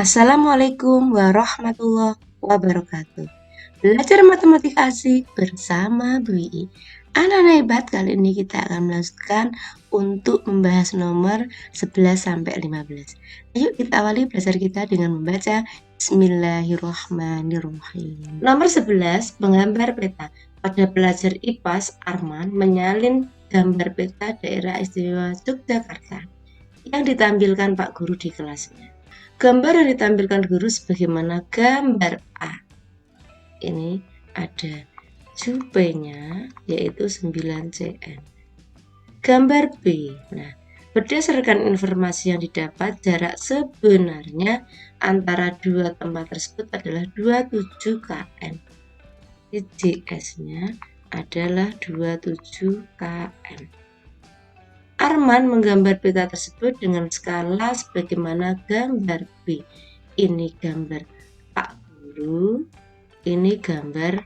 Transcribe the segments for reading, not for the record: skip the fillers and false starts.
Assalamualaikum warahmatullahi wabarakatuh. Belajar matematika asik bersama Bu Ii. Anak-anak hebat, kali ini kita akan melanjutkan untuk membahas nomor 11 sampai 15. Ayo kita awali belajar kita dengan membaca Bismillahirrahmanirrahim. Nomor 11, menggambar peta. Pada pelajar IPAS, Arman menyalin gambar peta daerah istimewa Yogyakarta yang ditampilkan Pak Guru di kelasnya. Gambar yang ditampilkan guru sebagaimana gambar A. Ini ada jupenya yaitu 9 cm. Gambar B. Nah, berdasarkan informasi yang didapat, jarak sebenarnya antara dua tempat tersebut adalah 27 km. JS-nya adalah 27 km. Arman menggambar peta tersebut dengan skala sebagaimana gambar B. Ini gambar Pak Guru, ini gambar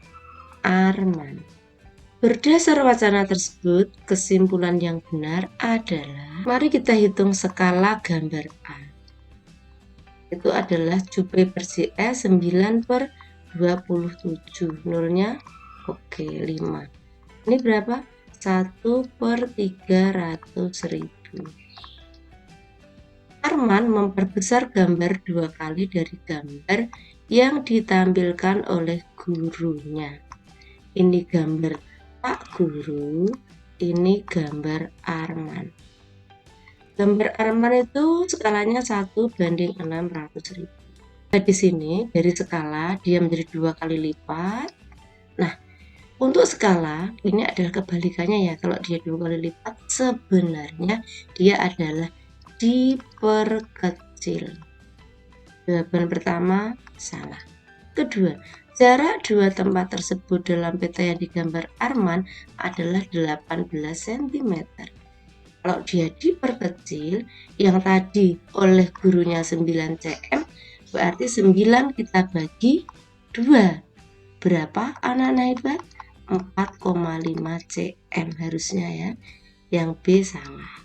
Arman. Berdasar wacana tersebut, kesimpulan yang benar adalah, mari kita hitung skala gambar A. Itu adalah jupe persi E 9/27. Nolnya oke 5. Ini berapa? 1/300.000. Arman memperbesar gambar 2 kali dari gambar yang ditampilkan oleh gurunya. Ini gambar Pak Guru, ini gambar Arman. Gambar Arman itu skalanya 1/600.000. Nah, di sini dari skala dia menjadi 2 kali lipat. Nah, untuk skala ini adalah kebalikannya ya. Kalau dia 2 kali lipat, sebenarnya dia adalah diperkecil. Jawaban pertama salah. Kedua, jarak dua tempat tersebut dalam peta yang digambar Arman adalah 18 cm. Kalau dia diperkecil, yang tadi oleh gurunya 9 cm, berarti 9 kita bagi 2. Berapa anak-anak hebat? 4,5 cm harusnya ya. Yang B salah.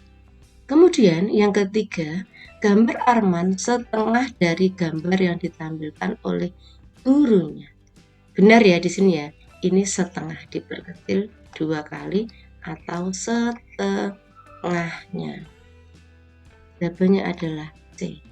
Kemudian yang ketiga, gambar Arman setengah dari gambar yang ditampilkan oleh gurunya. Benar ya di sini ya. Ini setengah diperkecil 2 kali atau setengahnya. Jawabannya adalah C.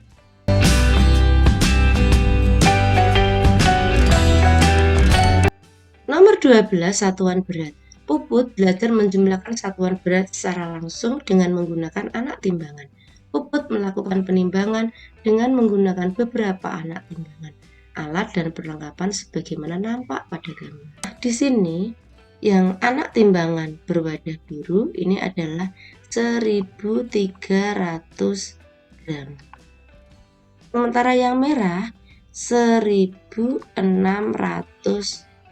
Nomor 12, satuan berat. Puput belajar menjumlahkan satuan berat secara langsung dengan menggunakan anak timbangan. Puput melakukan penimbangan dengan menggunakan beberapa anak timbangan, alat dan perlengkapan sebagaimana nampak pada gambar. Nah, di sini yang anak timbangan berwadah biru ini adalah 1.300 gram. Sementara yang merah 1.600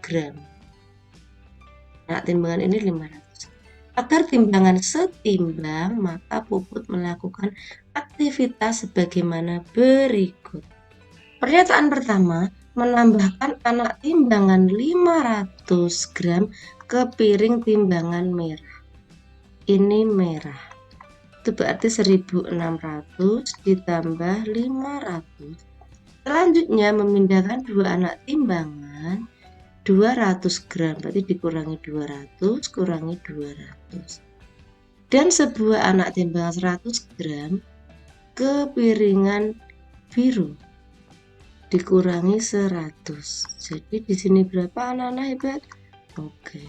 gram. Nah, timbangan ini 500. Agar timbangan setimbang, maka Puput melakukan aktivitas sebagaimana berikut. Pernyataan pertama, menambahkan anak timbangan 500 gram ke piring timbangan merah. Ini merah. Itu berarti 1.600 ditambah 500. Selanjutnya memindahkan dua anak timbangan 200 gram, berarti dikurangi 200, kurangi 200. Dan sebuah anak timbangan 100 gram ke piringan biru, dikurangi 100. Jadi di sini berapa anak-anak hebat? Oke.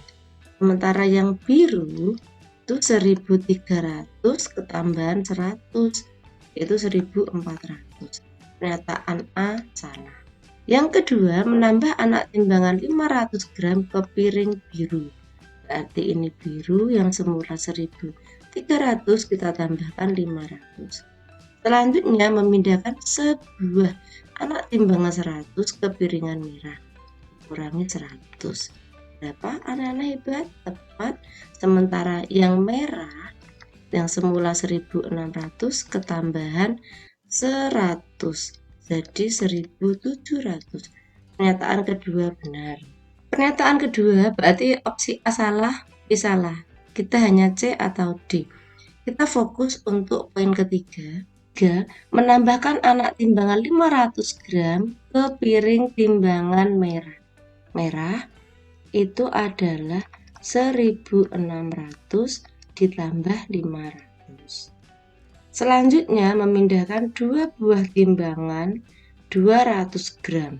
Sementara yang biru itu 1.300 ketambahan 100, yaitu 1.400. Pernyataan A salah. Yang kedua, menambah anak timbangan 500 gram ke piring biru. Berarti ini biru yang semula 1.300 kita tambahkan 500. Selanjutnya memindahkan sebuah anak timbangan 100 ke piringan merah. Kurangi 100. Berapa anak-anak hebat? Tepat. Sementara yang merah yang semula 1.600 ketambahan 100. Jadi 1.700. Pernyataan kedua benar. Pernyataan kedua berarti opsi A salah, B salah. Kita hanya C atau D. Kita fokus untuk poin ketiga. menambahkan anak timbangan 500 gram ke piring timbangan merah. Merah itu adalah 1600 ditambah 500. Selanjutnya memindahkan 2 buah timbangan 200 gram.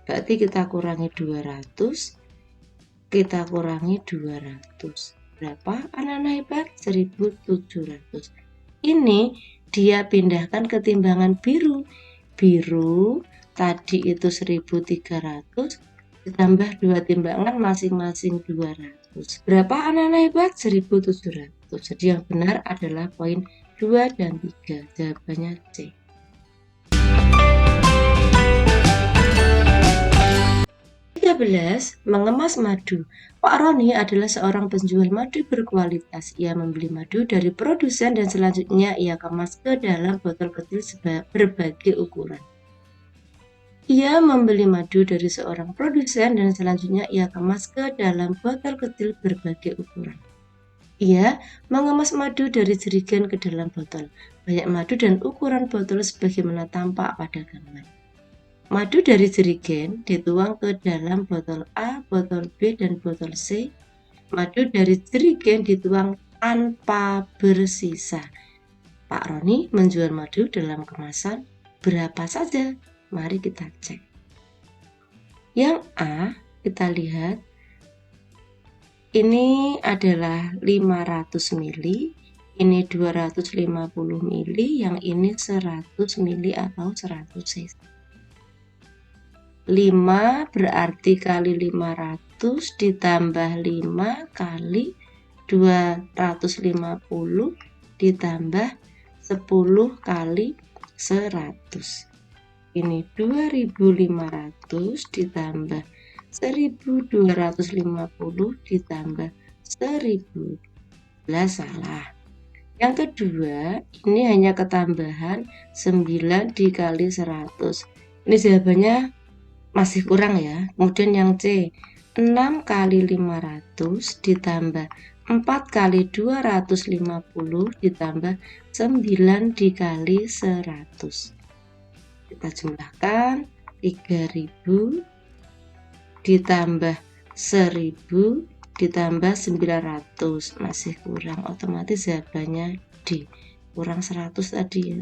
Berarti kita kurangi 200, kita kurangi 200. Berapa anak-anak hebat? 1700. Ini dia pindahkan ke timbangan biru. Biru tadi itu 1300 ditambah 2 timbangan masing-masing 200. Berapa anak-anak hebat? 1700. Jadi yang benar adalah poin 2 dan 3. Jawabannya C. 13. Mengemas madu. Pak Roni adalah seorang penjual madu berkualitas. Ia membeli madu dari produsen dan selanjutnya ia kemas ke dalam botol kecil berbagai ukuran. Ia membeli madu dari seorang produsen dan selanjutnya ia kemas ke dalam botol kecil berbagai ukuran. Ia mengemas madu dari jerigen ke dalam botol. Banyak madu dan ukuran botol sebagaimana tampak pada gambar. Madu dari jerigen dituang ke dalam botol A, botol B, dan botol C. Madu dari jerigen dituang tanpa bersisa. Pak Roni menjual madu dalam kemasan berapa saja? Mari kita cek. Yang A, kita lihat. Ini adalah 500 ml, ini 250 ml, yang ini 100 ml atau 100 cc. 5 berarti kali 500 ditambah 5 kali 250 ditambah 10 kali 100. Ini 2500 ditambah 1250 ditambah 1000. Salah. Yang kedua, ini hanya ketambahan 9 dikali 100. Ini jawabannya masih kurang ya. Kemudian yang C, 6 kali 500 ditambah 4 kali 250 ditambah 9 dikali 100. Kita jumlahkan 3000 ditambah 1000 ditambah 900, masih kurang, otomatis jawabannya D, kurang 100 tadi ya.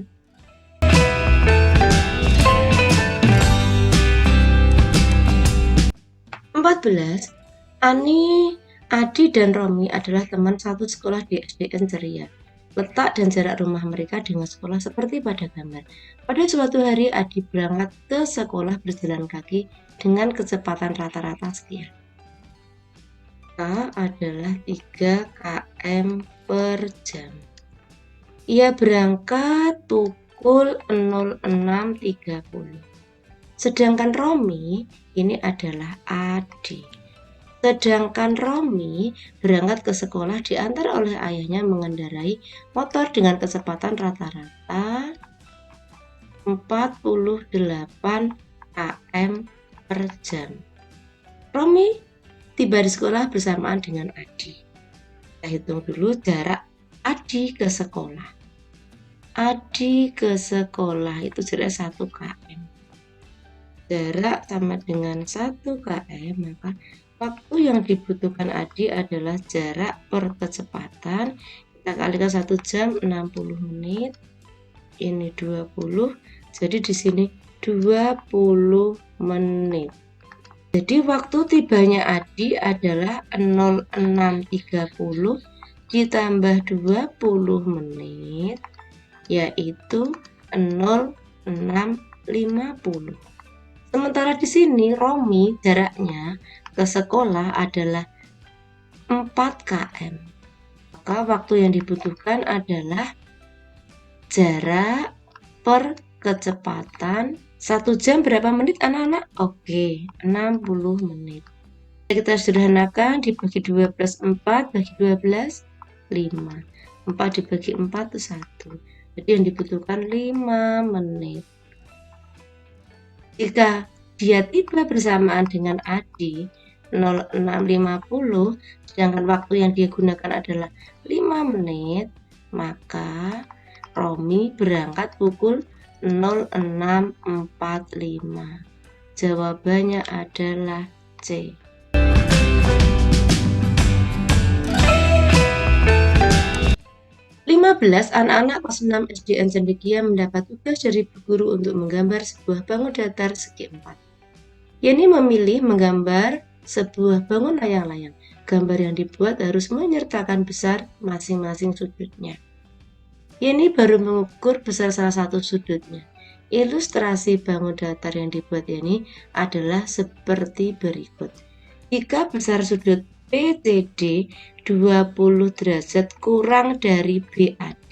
14. Ani, Adi, dan Romi adalah teman satu sekolah di SDN Ceria. Letak dan jarak rumah mereka dengan sekolah seperti pada gambar. Pada suatu hari Adi berangkat ke sekolah berjalan kaki dengan kecepatan rata-rata sekian. K adalah 3 km per jam. Ia berangkat pukul 06.30. Sedangkan Romi ini adalah Adi. Sedangkan Romi berangkat ke sekolah diantar oleh ayahnya mengendarai motor dengan kecepatan rata-rata 48 km per jam. Romi tiba di sekolah bersamaan dengan Adi. Kita hitung dulu jarak Adi ke sekolah. Adi ke sekolah itu jarak 1 km. Jarak sama dengan 1 km, maka waktu yang dibutuhkan Adi adalah jarak per kecepatan. Kita kalikan 1 jam 60 menit. Ini 20. Jadi di sini 20 menit. Jadi waktu tibanya Adi adalah 06.30 ditambah 20 menit, yaitu 06.50. Sementara di sini Romi jaraknya ke sekolah adalah 4 km. Maka waktu yang dibutuhkan adalah jarak per kecepatan 1 jam berapa menit anak-anak? Oke, 60 menit. Kita sederhanakan, dibagi 12 4, bagi 12 5. 4 dibagi 4 itu 1. Jadi yang dibutuhkan 5 menit. Jika dia tiba bersamaan dengan Adi 06.50, sedangkan waktu yang dia gunakan adalah 5 menit, maka Romi berangkat pukul 06.45. Jawabannya adalah C. 15. Anak-anak kelas 6 SDN Cendekia mendapat tugas dari Bu Guru untuk menggambar sebuah bangun datar segi 4. Yeni memilih menggambar sebuah bangun layang-layang. Gambar yang dibuat harus menyertakan besar masing-masing sudutnya. Yeni baru mengukur besar salah satu sudutnya. Ilustrasi bangun datar yang dibuat Yeni adalah seperti berikut. Jika besar sudut PCD 20 derajat kurang dari BAD.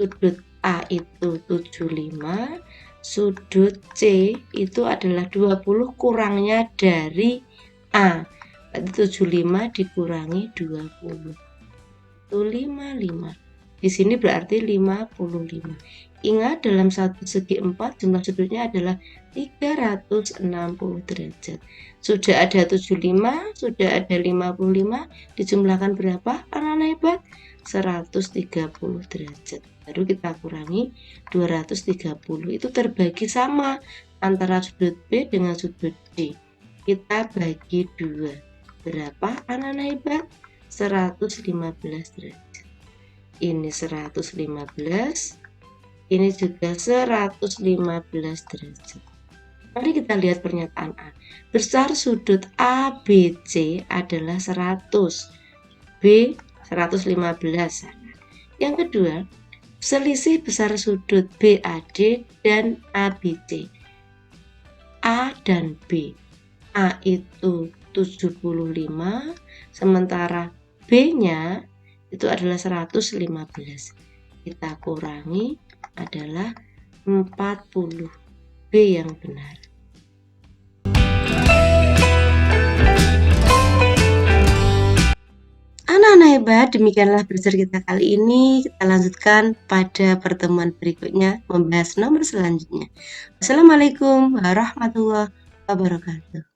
Sudut A itu 75, sudut C itu adalah 20 kurangnya dari A. Berarti 75 dikurangi 20. Itu 55. Di sini berarti 55. Ingat, dalam satu segi 4 jumlah sudutnya adalah 360 derajat. Sudah ada 75, sudah ada 55, dijumlahkan berapa? Anak-anak hebat? 130 derajat. Baru kita kurangi 230. Itu terbagi sama antara sudut B dengan sudut D. Kita bagi 2. Berapa anak-anak hebat? 115 derajat. Ini 115, ini juga 115 derajat. Mari kita lihat pernyataan A. Besar sudut ABC adalah 100, B 115. Yang kedua, selisih besar sudut BAD dan ABC. A dan B. A itu 75, sementara B-nya itu adalah 115. Kita kurangi adalah 40. B yang benar. Anak-anak hebat, demikianlah belajar kita kali ini. Kita lanjutkan pada pertemuan berikutnya membahas nomor selanjutnya. Wassalamualaikum warahmatullahi wabarakatuh.